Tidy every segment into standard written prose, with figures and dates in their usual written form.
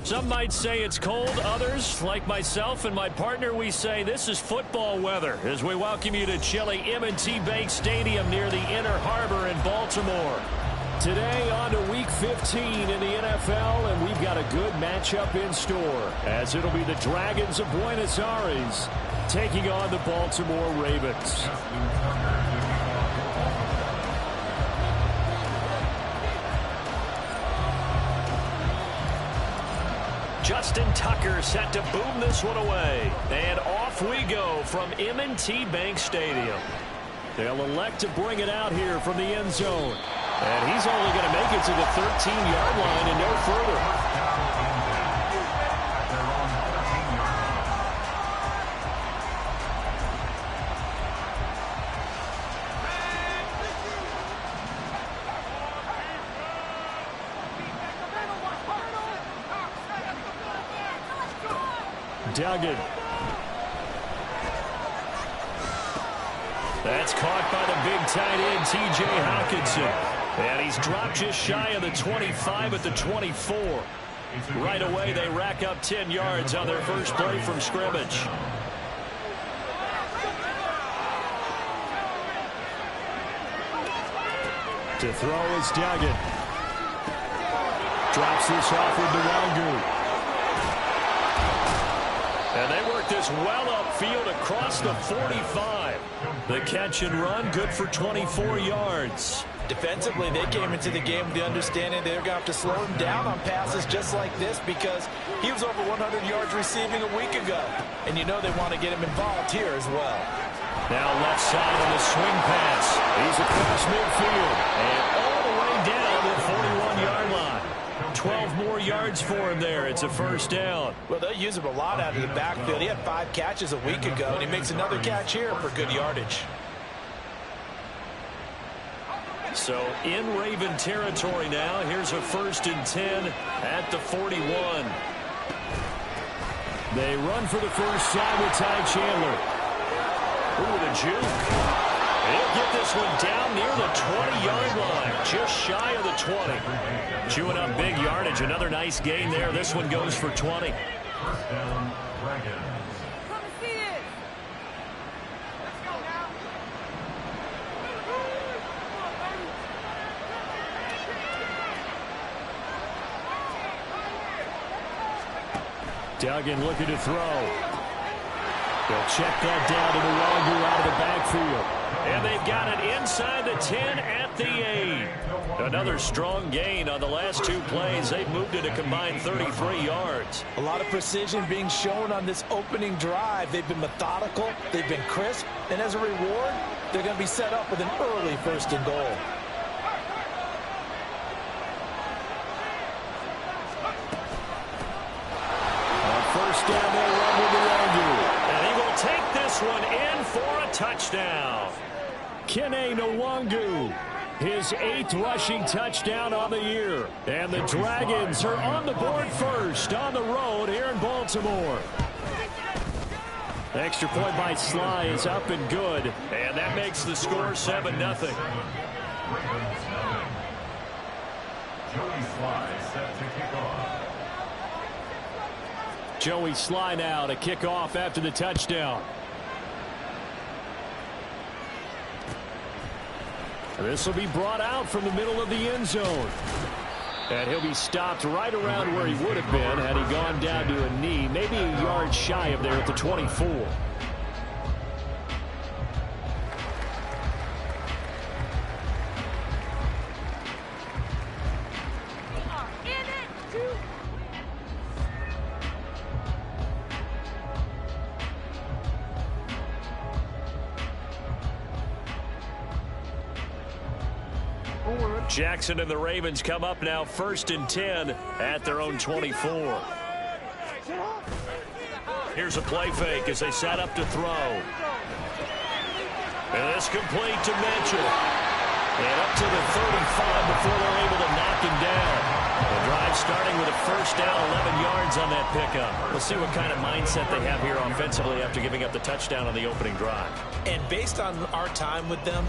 Some might say it's cold. Others, like myself and my partner, we say this is football weather as we welcome you to chilly M&T Bank Stadium near the Inner Harbor in Baltimore. Today on to Week 15 in the NFL, and we've got a good matchup in store as it'll be the Dragons of Buenos Aires taking on the Baltimore Ravens. Justin Tucker set to boom this one away. And off we go from M&T Bank Stadium. They'll elect to bring it out here from the end zone. And he's only going to make it to the 13-yard line and no further. Duggan. That's caught by the big tight end, T.J. Hockenson. And he's dropped just shy of the 25 at the 24. Right away, they rack up 10 yards on their first play from scrimmage. To throw is Duggan. Drops this off with Nwangu. And they work this well upfield across the 45. The catch and run, good for 24 yards. Defensively, they came into the game with the understanding they're going to have to slow him down on passes just like this because he was over 100 yards receiving a week ago. And you know they want to get him involved here as well. Now left side on the swing pass. He's across midfield and all the way down to the 41-yard line. 12 more yards for him there. It's a first down. Well, they'll use him a lot out of the backfield. He had 5 catches a week ago, and he makes another catch here for good yardage. So in Raven territory now. Here's a 1st and 10 at the 41. They run for the first time with Ty Chandler. Ooh, the juke. He'll get this one down near the 20-yard line, just shy of the 20. Chewing up big yardage. Another nice gain there. This one goes for 20. First down, Dragons. Duggan looking to throw. They'll check that down to Nwangwu out of the backfield. And they've got it inside the 10 at the 8. Another strong gain on the last 2 plays. They've moved it a combined 33 yards. A lot of precision being shown on this opening drive. They've been methodical. They've been crisp. And as a reward, they're going to be set up with an early 1st and goal. First down, they'll run with Nwangwu. And he will take this one in for a touchdown. Kene Nwangwu, his 8th rushing touchdown on the year. And the Dragons are on the board first on the road here in Baltimore. Extra point by Sly is up and good. And that makes the score 7-0. Joey Sly set to kick off. Joey Sly now to kick off after the touchdown. This will be brought out from the middle of the end zone. And he'll be stopped right around where he would have been had he gone down to a knee, maybe a yard shy of there at the 24. Jackson and the Ravens come up now 1st and 10 at their own 24. Here's a play fake as they set up to throw. And it's complete to Mitchell. And up to the 35 before they're able to knock him down. The drive starting with a first down, 11 yards on that pickup. We'll see what kind of mindset they have here offensively after giving up the touchdown on the opening drive. And based on our time with them,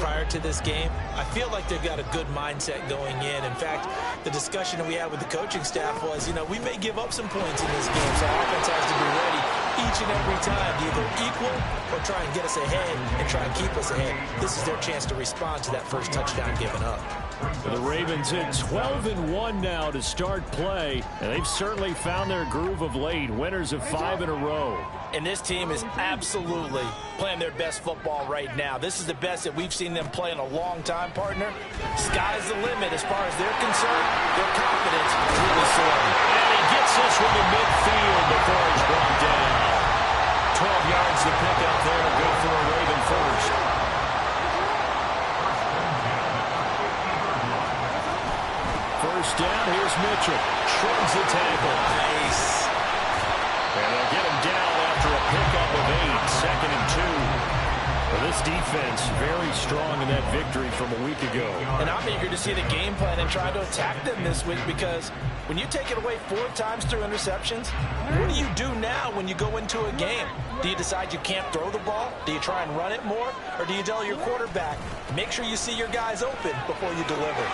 prior to this game, I feel like they've got a good mindset going in. In fact, the discussion that we had with the coaching staff was, we may give up some points in this game, so our offense has to be ready each and every time to either equal or try and get us ahead and try and keep us ahead. This is their chance to respond to that first touchdown given up. The Ravens hit 12-1 now to start play, and they've certainly found their groove of late. Winners of 5 in a row. And this team is absolutely playing their best football right now. This is the best that we've seen them play in a long time, partner. Sky's the limit as far as they're concerned. Their confidence is really soaring. And he gets this one to midfield before he's brought down. 12 yards to pick up there. Good for a Raven first. First down, here's Mitchell. Shrugs the tackle. Nice. And they'll get him down after a pickup of 8, 2nd and 2. Well, this defense very strong in that victory from a week ago. And I'm eager to see the game plan and try to attack them this week, because when you take it away 4 times through interceptions, what do you do now when you go into a game? Do you decide you can't throw the ball? Do you try and run it more? Or do you tell your quarterback, make sure you see your guys open before you deliver?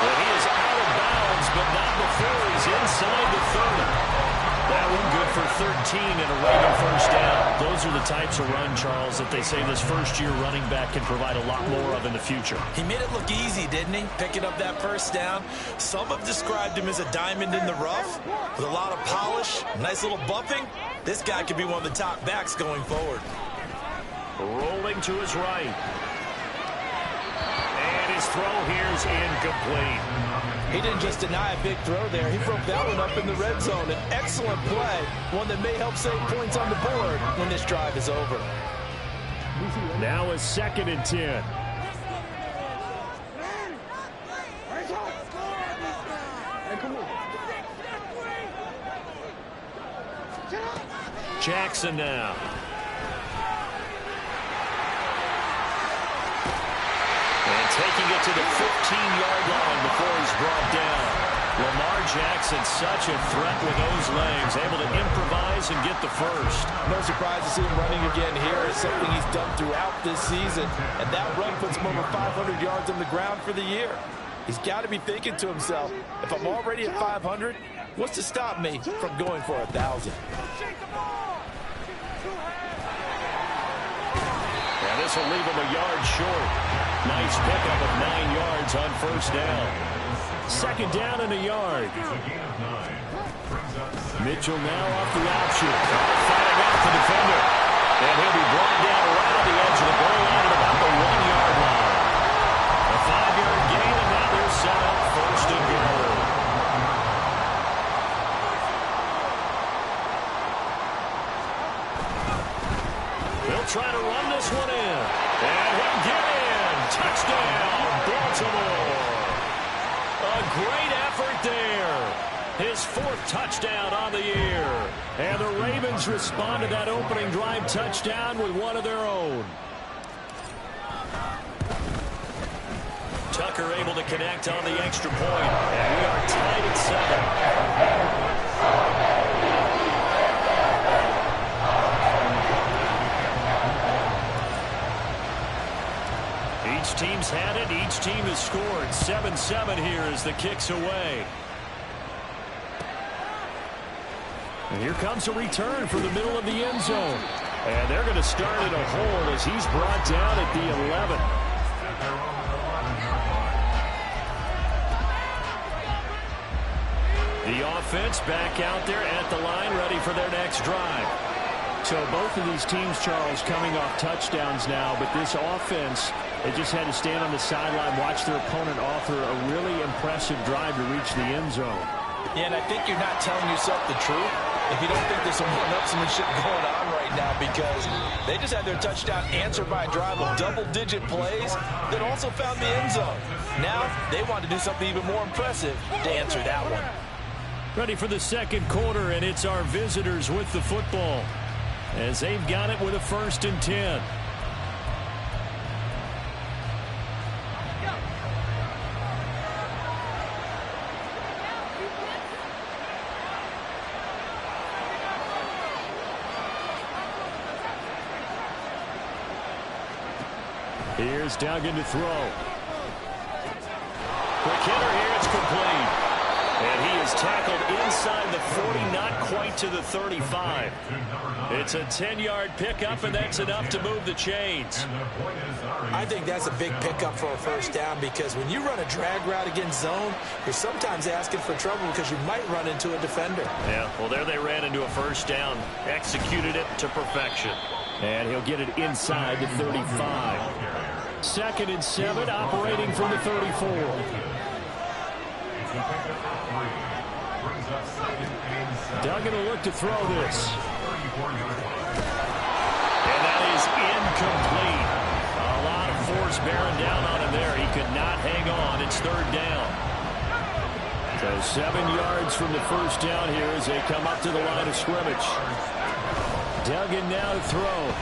Well, he is out of bounds, but not before he's inside the 30. That one good for 13 and a Raven first down. Those are the types of run, Charles, that they say this first-year running back can provide a lot more of in the future. He made it look easy, didn't he? Picking up that first down. Some have described him as a diamond in the rough with a lot of polish, nice little bumping. This guy could be one of the top backs going forward. Rolling to his right. And his throw here is incomplete. He didn't just deny a big throw there. He broke that one up in the red zone. An excellent play, one that may help save points on the board when this drive is over. Now a 2nd and 10. Jackson now. And taking it to the 15-yard line before he's brought down. Lamar Jackson, such a threat with those legs, able to improvise and get the first. No surprise to see him running again here. It's something he's done throughout this season, and that run puts him over 500 yards on the ground for the year. He's got to be thinking to himself, if I'm already at 500, what's to stop me from going for 1,000? And this will leave him a yard short. Nice pickup of 9 yards on first down. Second down and a yard. Mitchell now off the option. Firing out the defender. And he'll be brought down right on the edge of the goal line at about the 1-yard line. A 5-yard gain, and now they're set up first and goal. They'll try to run this one in. And he'll get in. Touchdown, Baltimore. A great effort there. His 4th touchdown on the year. And the Ravens respond to that opening drive touchdown with one of their own. Tucker able to connect on the extra point. And we are tied at 7. Each team's had it. Each team has scored. 7-7 here as the kick's away. And here comes a return for the middle of the end zone. And they're going to start at a hole as he's brought down at the 11. The offense back out there at the line, ready for their next drive. So both of these teams, Charles, coming off touchdowns now, but this offense, they just had to stand on the sideline, watch their opponent offer a really impressive drive to reach the end zone. Yeah, and I think you're not telling yourself the truth if you don't think there's some one-upsmanship going on right now, because they just had their touchdown answered by a drive of double-digit plays that also found the end zone. Now they want to do something even more impressive to answer that one. Ready for the second quarter, and it's our visitors with the football as they've got it with a 1st and 10. Here's Duggan to throw. Quick hitter here, it's complete. And he is tackled inside the 40, not quite to the 35. It's a 10-yard pickup, and that's enough to move the chains. I think that's a big pickup for a first down, because when you run a drag route against zone, you're sometimes asking for trouble because you might run into a defender. Yeah, well, there they ran into a first down, executed it to perfection. And he'll get it inside the 35. 2nd and 7, operating from the 34. Duggan will look to throw this. And that is incomplete. A lot of force bearing down on him there. He could not hang on. It's 3rd down. So 7 yards from the first down here as they come up to the line of scrimmage. Duggan now to throw.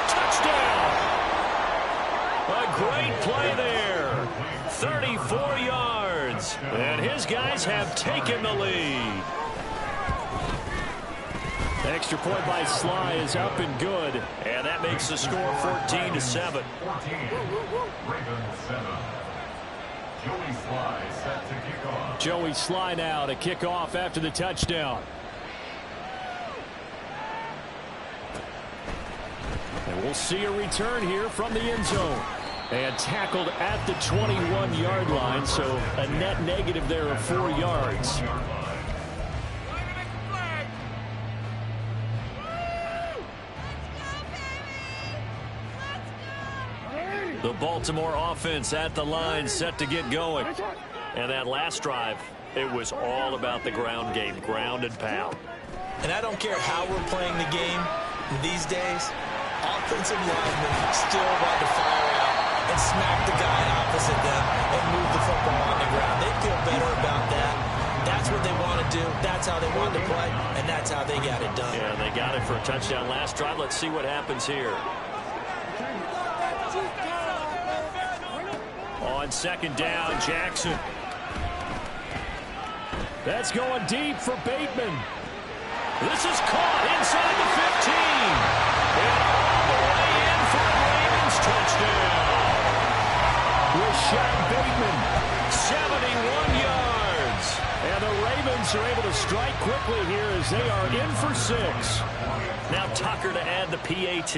Touchdown! A great play there. 34 yards. And his guys have taken the lead. Extra point by Sly is up and good. And that makes the score 14-7. Joey Sly set to kick off. Joey Sly now to kick off after the touchdown. And we'll see a return here from the end zone. And tackled at the 21-yard line, so a net negative there of 4 yards. The Baltimore offense at the line, set to get going. And that last drive, it was all about the ground game, ground and pound. And I don't care how we're playing the game these days, offensive linemen still want to fire out and smack the guy opposite them and move the football on the ground. They feel better about that. That's what they want to do. That's how they want to play, and that's how they got it done. Yeah, they got it for a touchdown last drive. Let's see what happens here. On second down, Jackson. That's going deep for Bateman. This is caught inside the 15. And all the way in for a Ravens touchdown. Rashad Bateman, 71 yards. And the Ravens are able to strike quickly here as they are in for 6. Now Tucker to add the PAT.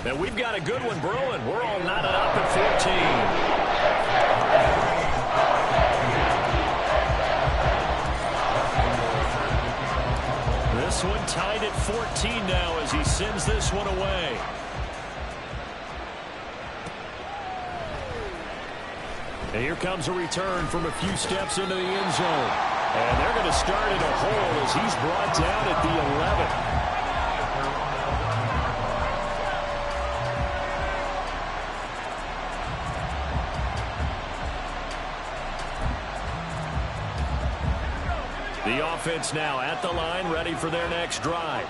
And we've got a good one brewing. We're all knotted up at 14. This one tied at 14 now as he sends this one away. And here comes a return from a few steps into the end zone. And they're going to start in a hole as he's brought down at the 11. The offense now at the line, ready for their next drive.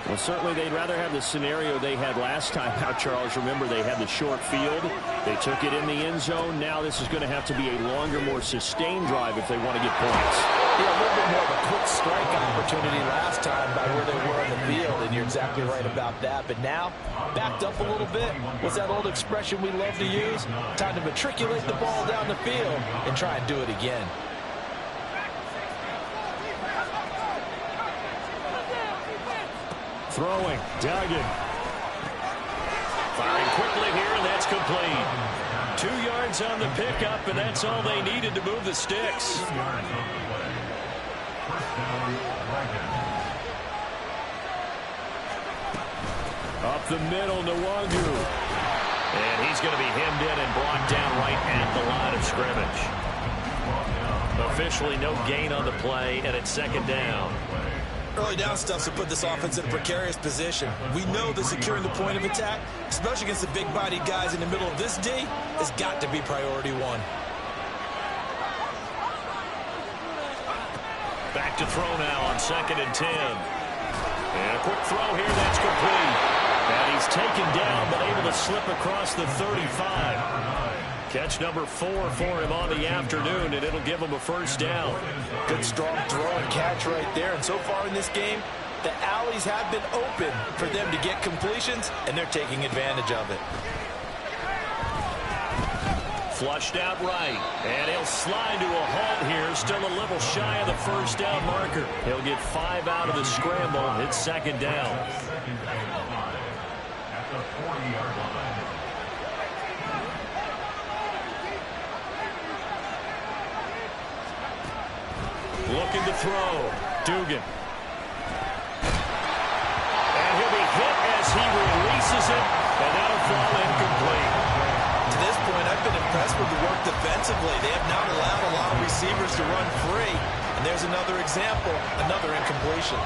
Well, certainly they'd rather have the scenario they had last time out, Charles. Remember, they had the short field. They took it in the end zone. Now this is going to have to be a longer, more sustained drive if they want to get points. Yeah, a little bit more of a quick strike opportunity last time by where they were on the field, and you're exactly right about that. But now, backed up a little bit. What's that old expression we love to use? Time to matriculate the ball down the field and try and do it again. Throwing, Duggan. Firing quickly here, and that's complete. 2 yards on the pickup, and that's all they needed to move the sticks. Up the middle, Nwangu. And he's going to be hemmed in and blocked down right at the line of scrimmage. Officially no gain on the play, and it's second down. Early down stuff to put this offense in a precarious position. We know that securing the point of attack, especially against the big-bodied guys in the middle of this D, has got to be priority one. Back to throw now on 2nd and 10. And a quick throw here, that's complete. And he's taken down, but able to slip across the 35. Catch number 4 for him on the afternoon, and it'll give him a first down. Good, strong throw and catch right there. And so far in this game, the alleys have been open for them to get completions, and they're taking advantage of it. Flushed out right, and he'll slide to a halt here, still a little shy of the first down marker. He'll get 5 out of the scramble. It's second down. At the 40-yard line. Looking to throw. Dugan. And he'll be hit as he releases it, and that'll fall incomplete. To this point, I've been impressed with the work defensively. They have not allowed a lot of receivers to run free. And there's another example, another incompletion.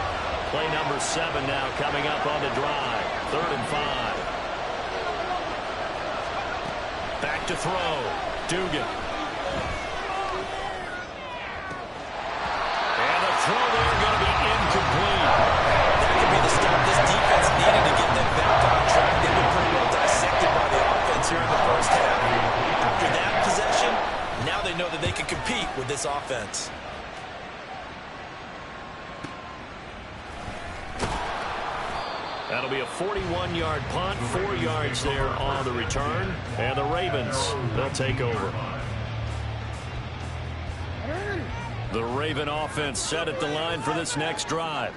Play number 7 now coming up on the drive. 3rd and 5. Back to throw. Dugan. Throw there going to be incomplete. That could be the stop this defense needed to get them back on track. They've been pretty well dissected by the offense here in the first half. After that possession, now they know that they can compete with this offense. That'll be a 41-yard punt, 4 yards there on the return. And the Ravens, they'll take over. The Raven offense set at the line for this next drive.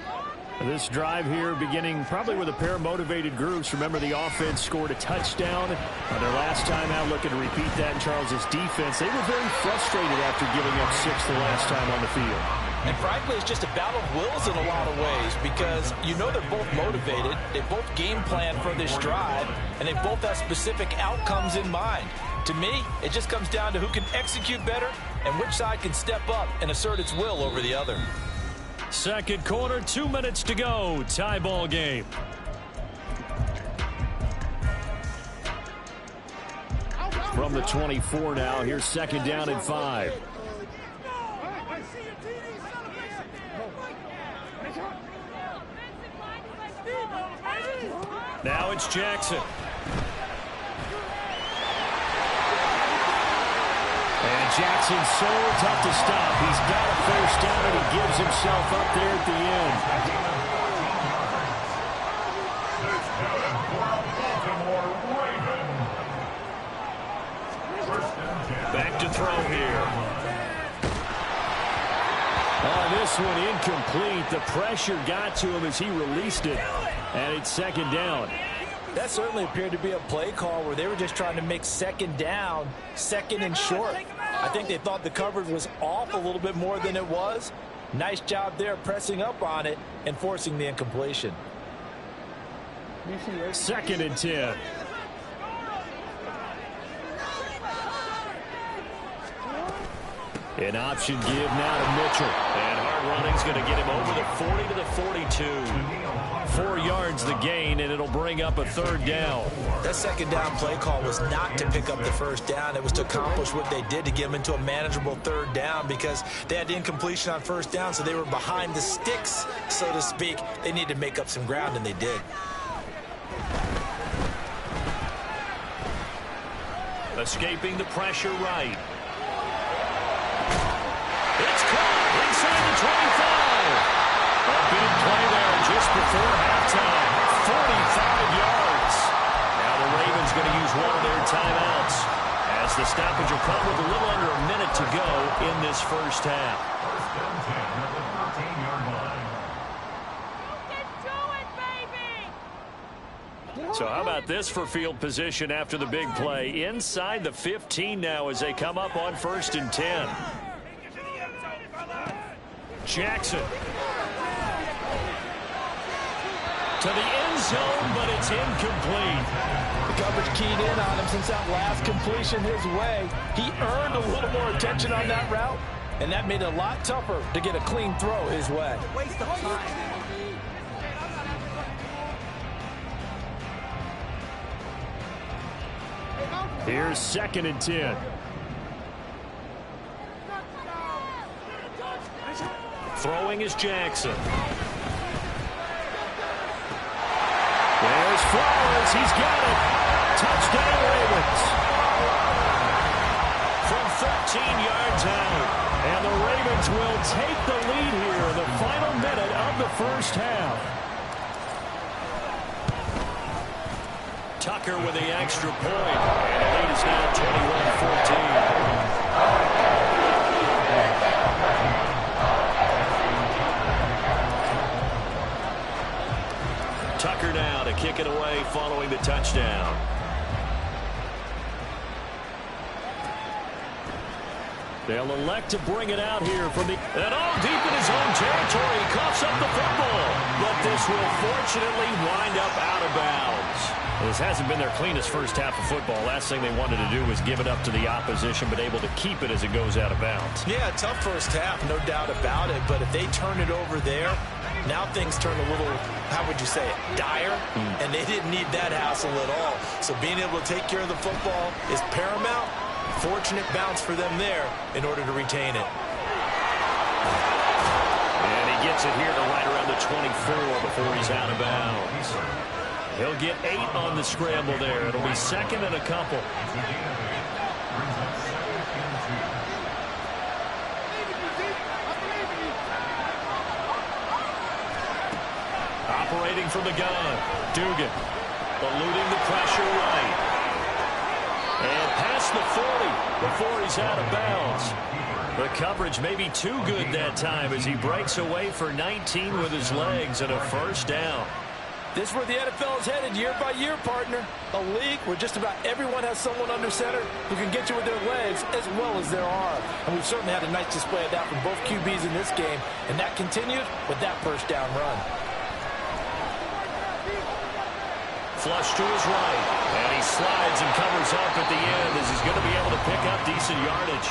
This drive here beginning probably with a pair of motivated groups. Remember, the offense scored a touchdown their last time out. Looking to repeat that in Charles's defense. They were very frustrated after giving up 6 the last time on the field. And frankly, it's just a battle of wills in a lot of ways because you know they're both motivated. They both game plan for this drive, and they both have specific outcomes in mind. To me, it just comes down to who can execute better and which side can step up and assert its will over the other. Second quarter, 2 minutes to go. Tie ball game. from the 24 now. Here's second down and 5. Now it's Jackson. And Jackson's so tough to stop. He's got a first down, and he gives himself up there at the end. Back to throw here. Oh, this one incomplete. The pressure got to him as he released it. And it's second down. That certainly appeared to be a play call where they were just trying to make second down, second and short. I think they thought the coverage was off a little bit more than it was. Nice job there pressing up on it and forcing the incompletion. Second and 10. An option give now to Mitchell. And hard running's going to get him over the 40 to the 42. 4 yards the gain, and it'll bring up a third down. That second down play call was not to pick up the first down. It was to accomplish what they did to get them into a manageable third down because they had incompletion on first down, so they were behind the sticks, so to speak. They needed to make up some ground, and they did. Escaping the pressure right. It's caught inside the 25. A big play there just before halftime. 45 yards. Now the Ravens going to use one of their timeouts as the stoppage will come with a little under a minute to go in this first half. First and 10 at the 13-yard line. So how about this for field position after the big play? Inside the 15 now as they come up on first and 10. Jackson. To the end zone, but it's incomplete. The coverage keyed in on him since that last completion his way. He earned a little more attention on that route, and that made it a lot tougher to get a clean throw his way. Waste of time. Here's second and 10. Throwing is Jackson. There's Flowers. He's got it. Touchdown, Ravens. From 13 yards out. And the Ravens will take the lead here in the final minute of the first half. Tucker with the extra point. And the lead is now 21-14. Tucker now to kick it away following the touchdown. They'll elect to bring it out here from the... And all deep in his own territory. He coughs up the football. But this will fortunately wind up out of bounds. This hasn't been their cleanest first half of football. Last thing they wanted to do was give it up to the opposition, but able to keep it as it goes out of bounds. Yeah, tough first half, no doubt about it. But if they turn it over there, now things turn a little, how would you say it, dire? And they didn't need that hassle at all. So being able to take care of the football is paramount. Fortunate bounce for them there in order to retain it. And he gets it here to right around the 24 before he's out of bounds. He'll get 8 on the scramble there. It'll be second and a couple. Operating from the gun. Dugan eluding the pressure right. And past the 40 before he's out of bounds. The coverage may be too good that time as he breaks away for 19 with his legs and a first down. This is where the NFL is headed year by year, partner. A league where just about everyone has someone under center who can get you with their legs as well as their arm. And we've certainly had a nice display of that from both QBs in this game. And that continued with that first down run. Flush to his right. And he slides and covers up at the end as he's going to be able to pick up decent yardage.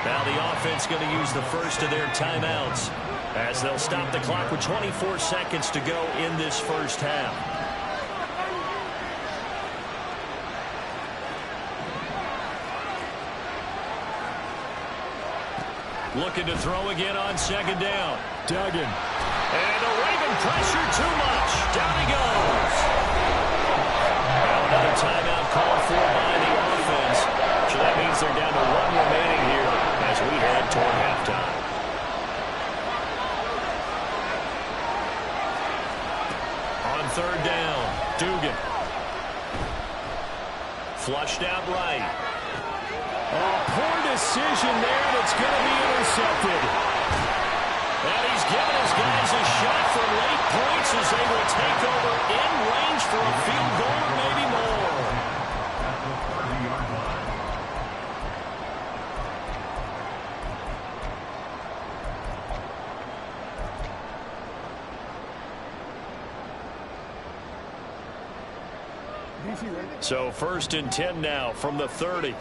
Now the offense going to use the first of their timeouts as they'll stop the clock with 24 seconds to go in this first half. Looking to throw again on second down. Duggan. And a Raven pressure too much. Down he goes. Now another timeout called for by the offense. So that means they're down to one remaining here as we head toward halftime. On third down, Dugan. Flushed out right. Oh, poor decision there, and it's going to be intercepted. And he's given his guys a shot for late points as they will take over in range for a field goal or maybe more. So 1st and 10 now from the 30.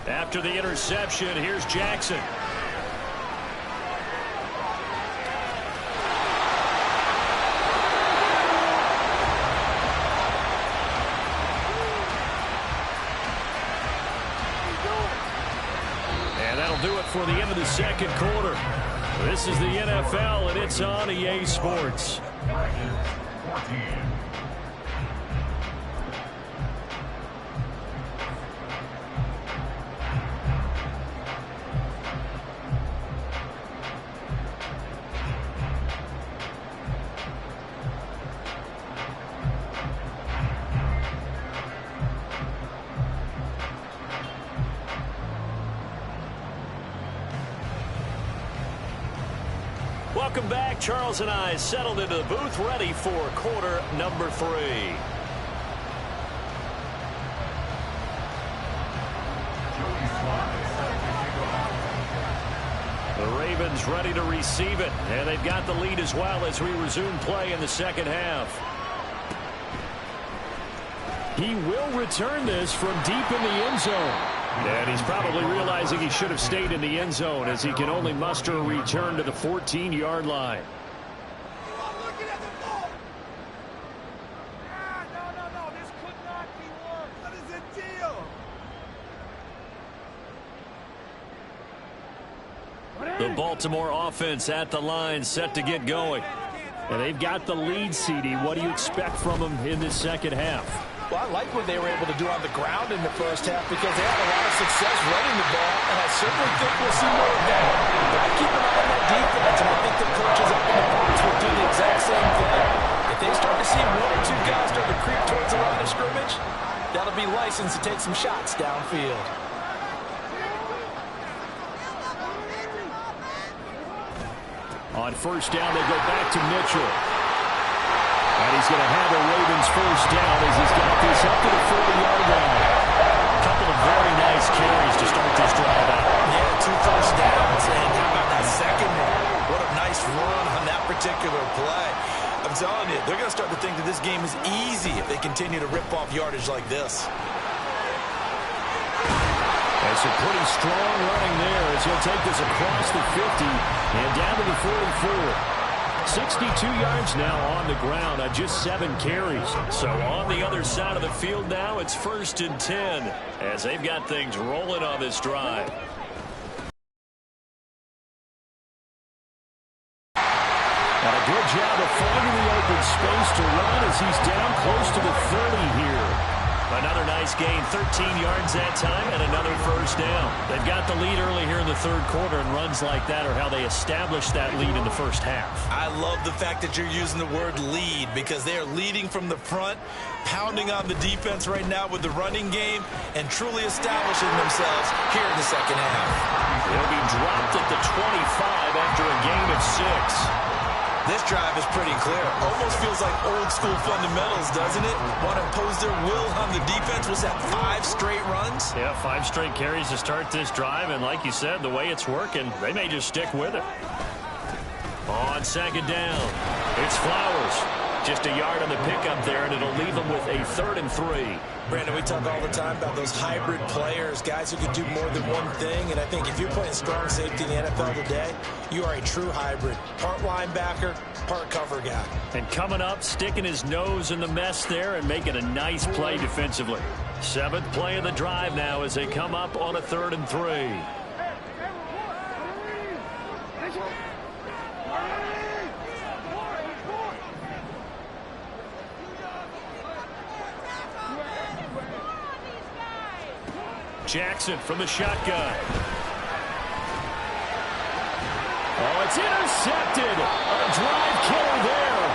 After the interception, here's Jackson. And that'll do it for the end of the second quarter. This is the NFL, and it's on EA Sports. Welcome back. Charles and I settled into the booth, ready for quarter number 3. The Ravens ready to receive it, and they've got the lead as well as we resume play in the second half. He will return this from deep in the end zone. And he's probably realizing he should have stayed in the end zone as he can only muster a return to the 14-yard line. The Baltimore offense at the line, set to get going. And they've got the lead, CD. What do you expect from them in this second half? Well, I like what they were able to do on the ground in the first half because they had a lot of success running the ball, and I certainly think we'll see more of that. But I keep an eye on that defense, and I think the coaches up in the box will do the exact same thing. If they start to see 1 or 2 guys start to creep towards the line of scrimmage, that'll be licensed to take some shots downfield. On first down, they go back to Mitchell. And he's going to have a Ravens first down as he's got this up to the 40-yard line. A couple of very nice carries to start this drive out. Yeah, 2 first downs. And how about that second one? What a nice run on that particular play. I'm telling you, they're going to start to think that this game is easy if they continue to rip off yardage like this. That's a pretty strong running there as he'll take this across the 50 and down to the 44. 62 yards now on the ground on just 7 carries. So on the other side of the field now, it's 1st and 10 as they've got things rolling on this drive. And a good job of finding the open space to run as he's down close to the 30 here. Another nice gain, 13 yards that time, and another first down. They've got the lead early here in the third quarter, and runs like that are how they establish that lead in the first half. I love the fact that you're using the word lead because they are leading from the front, pounding on the defense right now with the running game, and truly establishing themselves here in the second half. They'll be dropped at the 25 after a gain of 6. This drive is pretty clear. Almost feels like old school fundamentals, doesn't it? Want to impose their will on the defense. Was that 5 straight runs? Yeah, 5 straight carries to start this drive. And like you said, the way it's working, they may just stick with it. On second down, it's Flowers. Just a yard on the pickup there, and it'll leave them with a 3rd and 3. Brandon, we talk all the time about those hybrid players, guys who can do more than one thing. And I think if you're playing strong safety in the NFL today, you are a true hybrid. Part linebacker, part cover guy. And coming up, sticking his nose in the mess there and making a nice play defensively. 7th play of the drive now as they come up on a 3rd and 3. Jackson from the shotgun. Oh, it's intercepted. A drive killer there.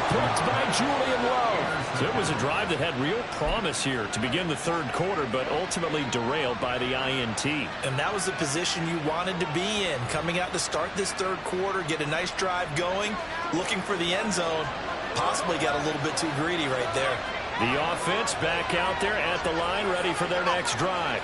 Picked by Julian Love. So it was a drive that had real promise here to begin the 3rd quarter, but ultimately derailed by the INT. And that was the position you wanted to be in. Coming out to start this 3rd quarter, get a nice drive going, looking for the end zone. Possibly got a little bit too greedy right there. The offense back out there at the line, ready for their next drive.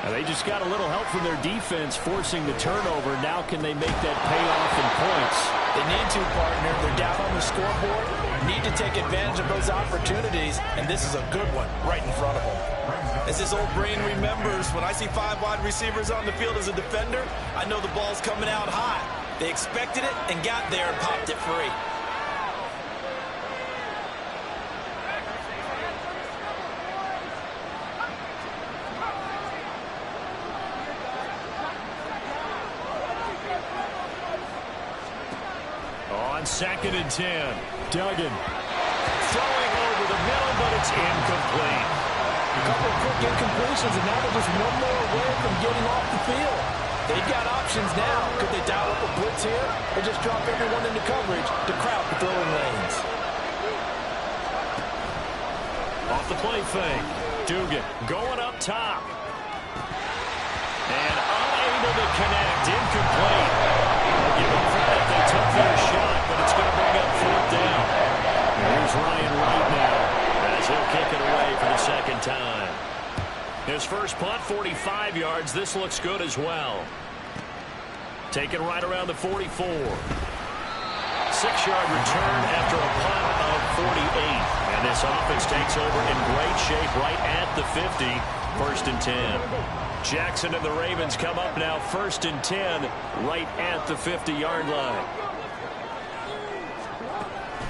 Now they just got a little help from their defense forcing the turnover. Now can they make that pay off in points? They need to, partner. They're down on the scoreboard. Need to take advantage of those opportunities, and this is a good one right in front of them. As this old brain remembers, when I see 5 wide receivers on the field as a defender, I know the ball's coming out high. They expected it and got there and popped it free. On 2nd and 10. Duggan throwing over the middle, but it's incomplete. A couple of quick incompletions, and now they're just one more away from getting off the field. They've got options now. Could they dial up a blitz here or just drop everyone into coverage to crowd the throwing lanes? Off the play fake. Dugan going up top. And unable to connect. Incomplete. Give them credit. They took their shot, but it's going to bring up 4th down. Here's Ryan Wright now as he'll kick it away for the 2nd time. His first punt, 45 yards. This looks good as well. Taken right around the 44. 6-yard return after a punt of 48. And this offense takes over in great shape right at the 50. 1st and 10. Jackson and the Ravens come up now 1st and 10 right at the 50-yard line.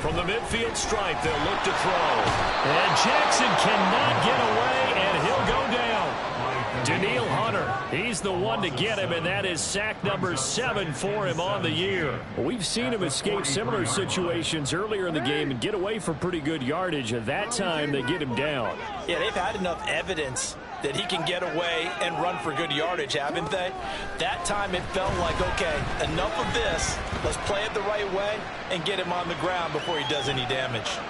From the midfield stripe, they'll look to throw. And Jackson cannot get away, and he'll go down. Danielle Hunter, he's the one to get him, and that is sack number 7 for him on the year. Well, we've seen him escape similar situations earlier in the game and get away for pretty good yardage. At that time, they get him down. Yeah, they've had enough evidence that he can get away and run for good yardage, haven't they? That time it felt like, okay, enough of this. Let's play it the right way and get him on the ground before he does any damage.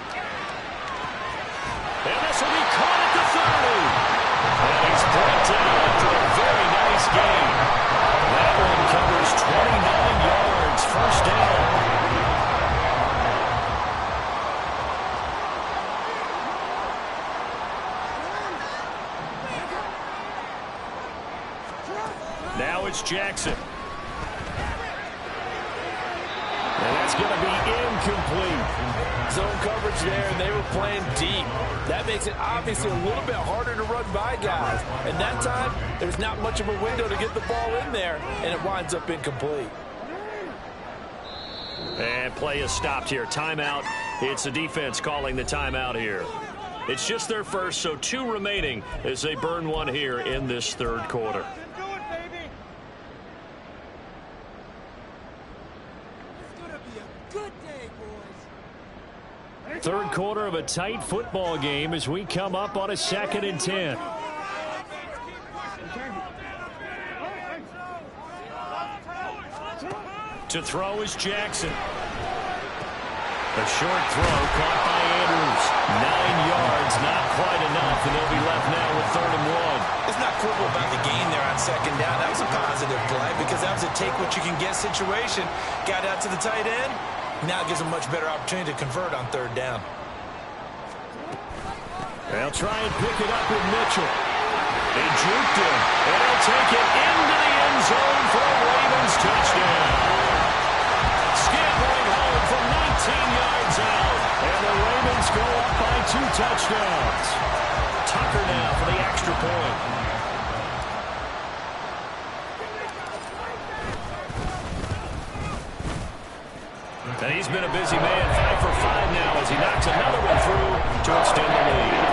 And this will be caught at the 30. And he's brought down after a very nice game. That one covers 29 yards. 1st down. Now it's Jackson. And that's going to be incomplete. Zone coverage there, and they were playing deep. That makes it obviously a little bit harder to run by guys. And that time, there's not much of a window to get the ball in there, and it winds up incomplete. And play is stopped here. Timeout. It's the defense calling the timeout here. It's just their first, so 2 remaining as they burn one here in this 3rd quarter. Third quarter of a tight football game as we come up on a 2nd and 10. To throw is Jackson. A short throw caught by Andrews. 9 yards, not quite enough, and they'll be left now with 3rd and 1. It's not quibble about the gain there on 2nd down. That was a positive play because that was a take-what-you-can-get situation. Got out to the tight end. Now it gives them a much better opportunity to convert on 3rd down. They'll try and pick it up with Mitchell. They juked him, and he'll take it into the end zone for a Ravens touchdown. Scambling home from 19 yards out. A 2 touchdowns. Tucker now for the extra point. And he's been a busy man, 5 for 5 now as he knocks another one through to extend the lead.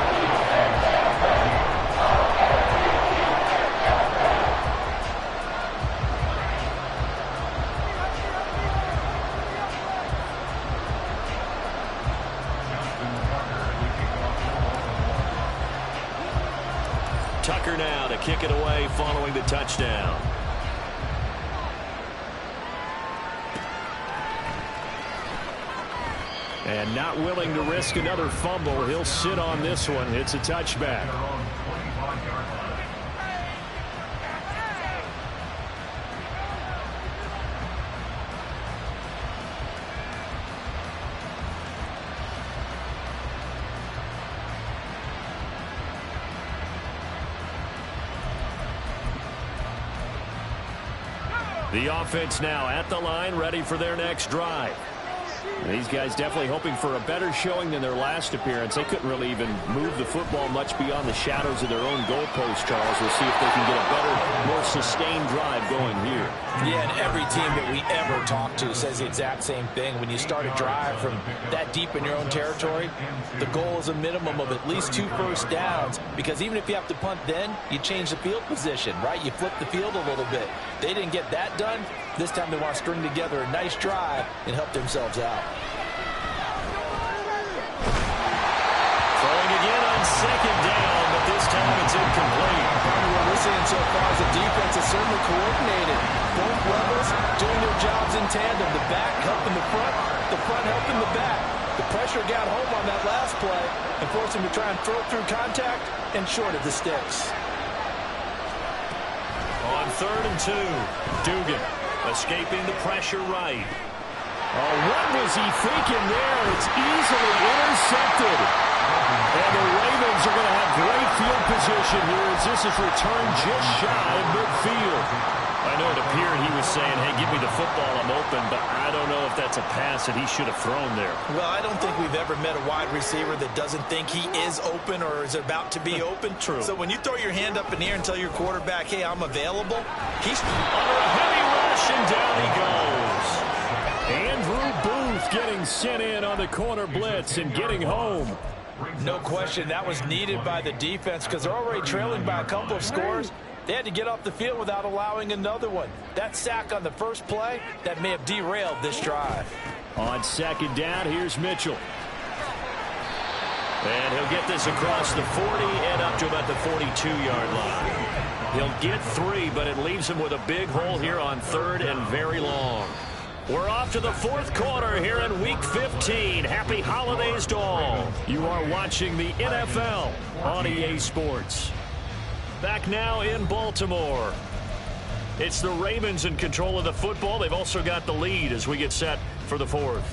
Tucker now to kick it away following the touchdown. And not willing to risk another fumble. He'll sit on this one. It's a touchback. The offense now at the line, ready for their next drive. These guys definitely hoping for a better showing than their last appearance. They couldn't really even move the football much beyond the shadows of their own goalpost, Charles. We'll see if they can get a better, more sustained drive going here. Yeah, and every team that we ever talk to says the exact same thing. When you start a drive from that deep in your own territory, the goal is a minimum of at least 2 first downs, because even if you have to punt then, you change the field position, right? You flip the field a little bit. They didn't get that done. This time they want to string together a nice drive and help themselves out. Throwing again on second down, but this time it's incomplete. What we're seeing so far is the defense is certainly coordinated. Both levels doing their jobs in tandem. The back helping the front helping the back. The pressure got home on that last play and forced him to try and throw through contact and short of the sticks. On 3rd and 2, Dugan escaping the pressure right. Oh, what was he thinking there? It's easily intercepted. And the Ravens are going to have great field position here as this is returned just shy of midfield. I know it appeared he was saying, hey, give me the football, I'm open, but I don't know if that's a pass that he should have thrown there. Well, I don't think we've ever met a wide receiver that doesn't think he is open or is about to be open. True. So when you throw your hand up in the air and tell your quarterback, hey, I'm available, he's under a heavy rush, and down he goes. Andrew Booth getting sent in on the corner blitz and getting home. No question that was needed by the defense because they're already trailing by a couple of scores. They had to get off the field without allowing another one. That sack on the first play, that may have derailed this drive. On second down, here's Mitchell. And he'll get this across the 40 and up to about the 42-yard line. He'll get 3, but it leaves him with a big hole here on 3rd and very long. We're off to the 4th quarter here in Week 15. Happy holidays to all. You are watching the NFL on EA Sports. Back now in Baltimore. It's the Ravens in control of the football. They've also got the lead as we get set for the 4th.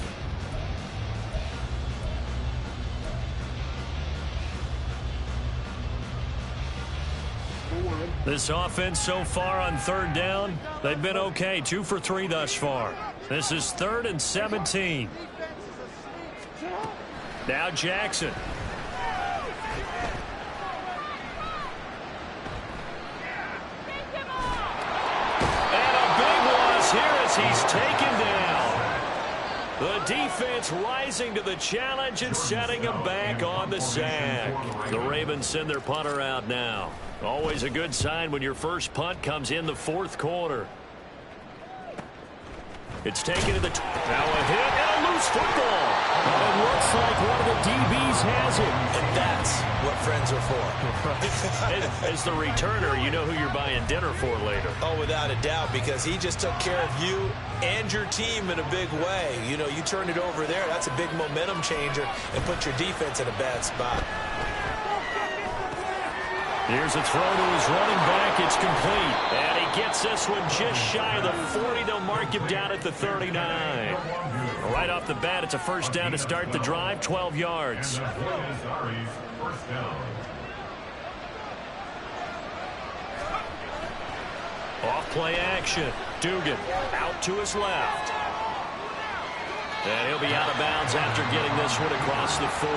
This offense so far on 3rd down, they've been okay. 2 for 3 thus far. This is 3rd and 17. Now Jackson. And a big loss here as he's taken down. The defense rising to the challenge and setting him back on the sack. The Ravens send their punter out now. Always a good sign when your first punt comes in the 4th quarter. It's taken to the... Now a hit and a loose football. And it looks like one of the DBs has it. And that's what friends are for. As the returner, you know who you're buying dinner for later. Oh, without a doubt, because he just took care of you and your team in a big way. You know, you turn it over there, that's a big momentum changer and put your defense in a bad spot. Here's a throw to his running back. It's complete. And he gets this one just shy of the 40. They'll mark him down at the 39. Right off the bat, it's a first down to start the drive, 12 yards. Off play action. Dugan out to his left. And he'll be out of bounds after getting this one across the 40.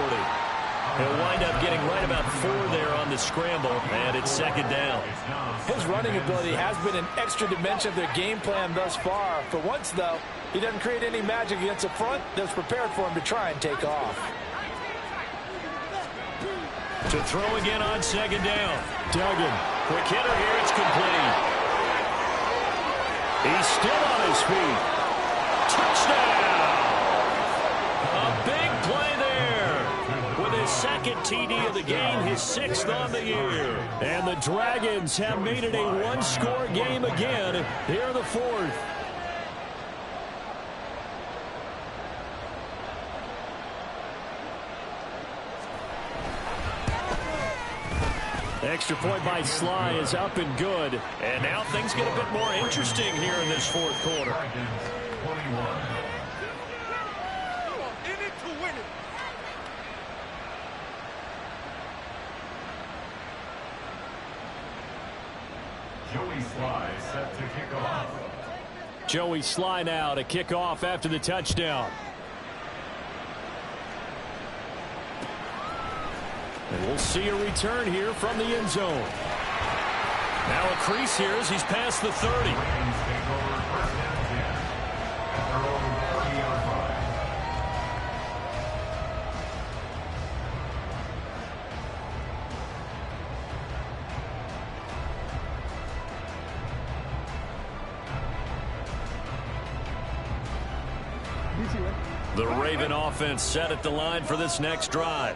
He'll wind up getting right about 4 there on the scramble, and it's second down. His running ability has been an extra dimension of their game plan thus far. For once, though, he doesn't create any magic against the front that's prepared for him to try and take off. To throw again on second down. Duggan. Quick hitter here. It's complete. He's still on his feet. Touchdown. A big play there. With his second TD of the game, his 6th on the year. And the Dragons have made it a one-score game again here in the 4th. Extra point by Sly is up and good. And now things get a bit more interesting here in this 4th quarter. Joey Sly set to kick off. Joey Sly now to kick off after the touchdown. And we'll see a return here from the end zone. Now a crease here as he's past the 30. Ravens take over first and 10 at their own 40-yard line. The Raven offense set at the line for this next drive.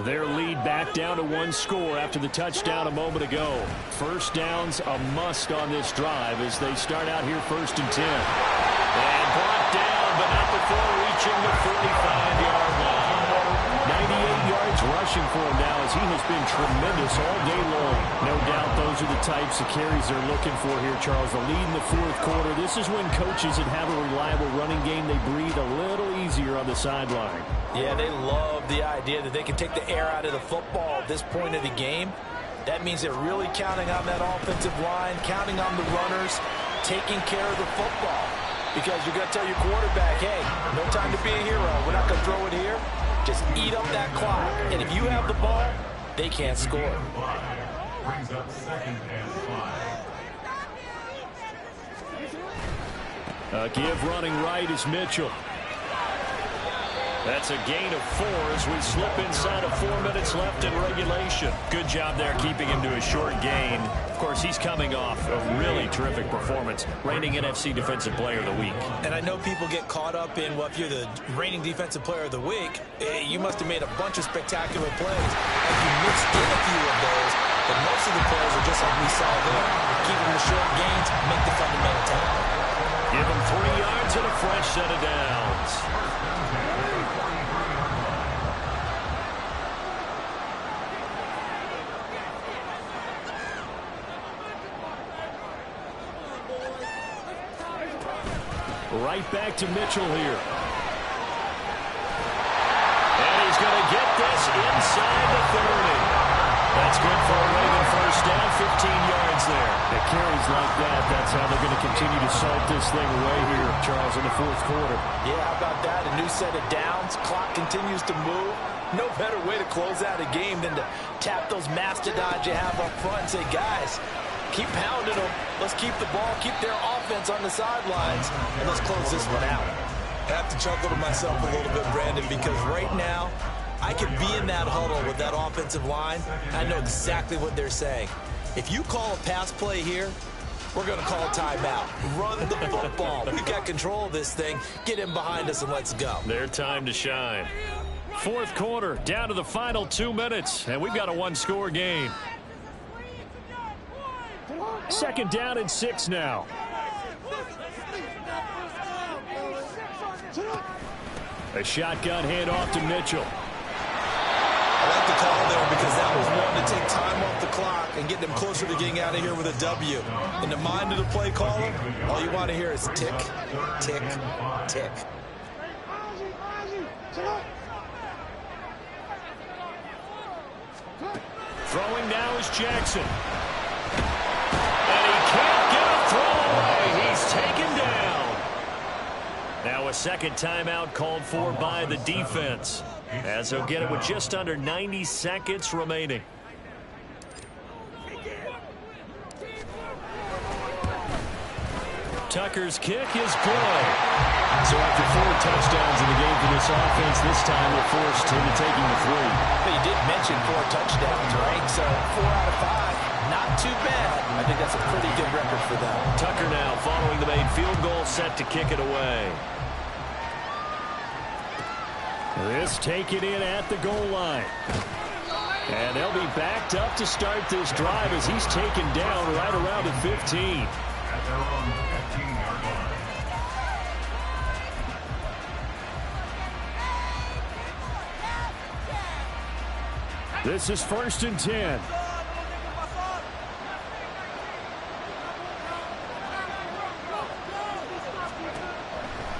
Their lead back down to 1 score after the touchdown a moment ago. First down's a must on this drive as they start out here 1st and 10. And brought down, but not before reaching the 45-yard line. 98 yards rushing for him now as he has been tremendous all day long. No doubt those are the types of carries they're looking for here, Charles. The lead in the 4th quarter. This is when coaches that have a reliable running game, they breathe a little easier on the sideline. Yeah, they love the idea that they can take the air out of the football at this point of the game. That means they're really counting on that offensive line, counting on the runners, taking care of the football. Because you're going to tell your quarterback, hey, no time to be a hero. We're not going to throw it here. Just eat up that clock. And if you have the ball, they can't score. Brings up 2nd and 5. Give running right is Mitchell. That's a gain of 4 as we slip inside of 4 minutes left in regulation. Good job there keeping him to a short gain. Of course, he's coming off a really terrific performance, reigning NFC Defensive Player of the Week. And I know people get caught up in, well, if you're the reigning Defensive Player of the Week, you must have made a bunch of spectacular plays. And you mixed in a few of those, but most of the plays are just like we saw there. Keep them to short gains, make the fundamental tackle. Give him 3 yards and a fresh set of downs. Right back to Mitchell here. And he's going to get this inside the 30. That's good for a Raven first down, 15 yards there. The carries like that, that's how they're going to continue to salt this thing away here, Charles, in the 4th quarter. Yeah, how about that? A new set of downs. Clock continues to move. No better way to close out a game than to tap those mastodons you have up front and say, guys, keep pounding them. Let's keep the ball, keep their offense on the sidelines, and let's close this one out. I have to chuckle to myself a little bit, Brandon, because right now, I could be in that huddle with that offensive line. I know exactly what they're saying. If you call a pass play here, we're going to call a timeout. Run the football. We've got control of this thing. Get him behind us and let's go. Their time to shine. 4th quarter, down to the final 2 minutes, and we've got a 1-score game. 2nd down and 6 now. A shotgun handoff to Mitchell. I like the call there because that was one to take time off the clock and get them closer to getting out of here with a W. In the mind of the play caller, all you want to hear is tick, tick, tick. Throwing now is Jackson. And he can't get a throw away. He's taken down. Now a second timeout called for by the defense, as they'll get it with just under 90 seconds remaining. Tucker's kick is good. So after 4 touchdowns in the game for this offense, this time we're forced into taking the 3. But you did mention 4 touchdowns, right? So 4 out of 5, not too bad. I think that's a pretty good record for them. Tucker now following the made field goal, set to kick it away. This taken in at the goal line. And they'll be backed up to start this drive as he's taken down right around the 15. At their own 15-yard line. This is 1st and 10.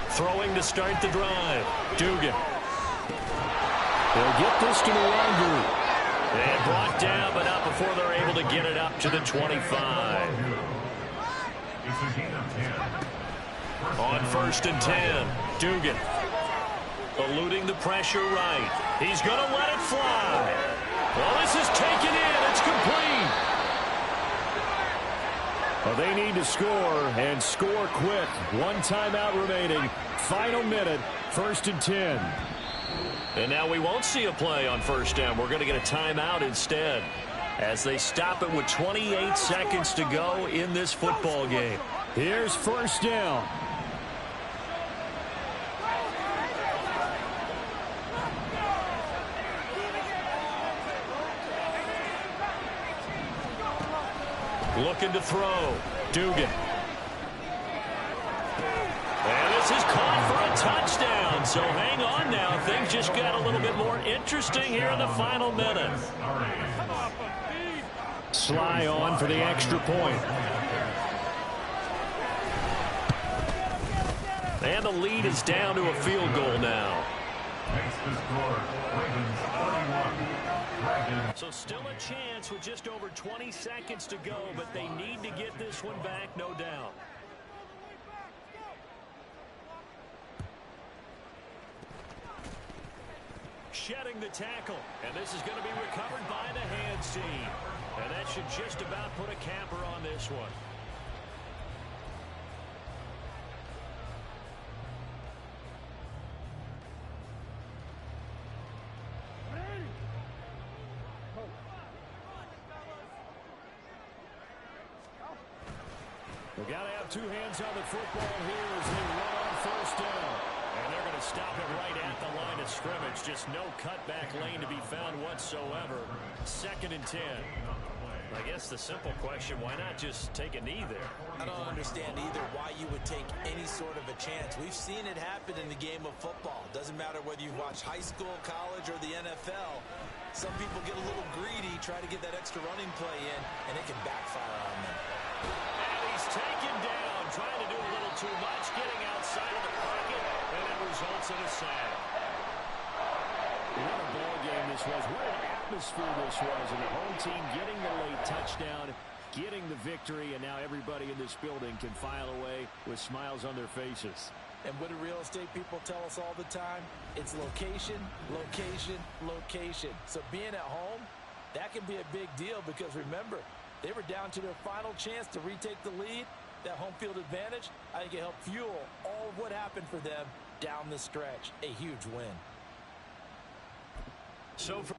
Throwing to start the drive. Dugan. They'll get this to the Wangu. And brought down, but not before they're able to get it up to the 25. It's a gain of 10. On 1st and 10, Dugan. Eluding the pressure right. He's going to let it fly. Well, this is taken in. It's complete. Well, they need to score, and score quick. 1 timeout remaining. Final minute, 1st and 10. And now we won't see a play on 1st down. We're going to get a timeout instead, as they stop it with 28 seconds to go in this football game. Here's 1st down. Looking to throw. Dugan. And this is caught for a touchdown. So hang on now. Things just got a little bit more interesting here in the final minute. Sly on for the extra point. And the lead is down to a field goal now. Makes the score. Ravens 31. So still a chance with just over 20 seconds to go, but they need to get this one back, no doubt. Shedding the tackle, and this is going to be recovered by the hands team. And that should just about put a capper on this one. We've got to have 2 hands on the football here as they run on 1st down. And they're going to stop it right at the line of scrimmage. Just no cutback lane to be found whatsoever. 2nd and 10. I guess the simple question, why not just take a knee there? I don't understand either why you would take any sort of a chance. We've seen it happen in the game of football. Doesn't matter whether you watch high school, college, or the NFL. Some people get a little greedy, try to get that extra running play in, and it can backfire on them. Taken down, trying to do a little too much, getting outside of the pocket, and it results in a sack. What a ball game this was. What an atmosphere this was. And the home team getting the late touchdown, getting the victory, and now everybody in this building can file away with smiles on their faces. And what do real estate people tell us all the time? It's location, location, location. So being at home, that can be a big deal because remember, they were down to their final chance to retake the lead. That home field advantage, I think it helped fuel all of what happened for them down the stretch. A huge win. So for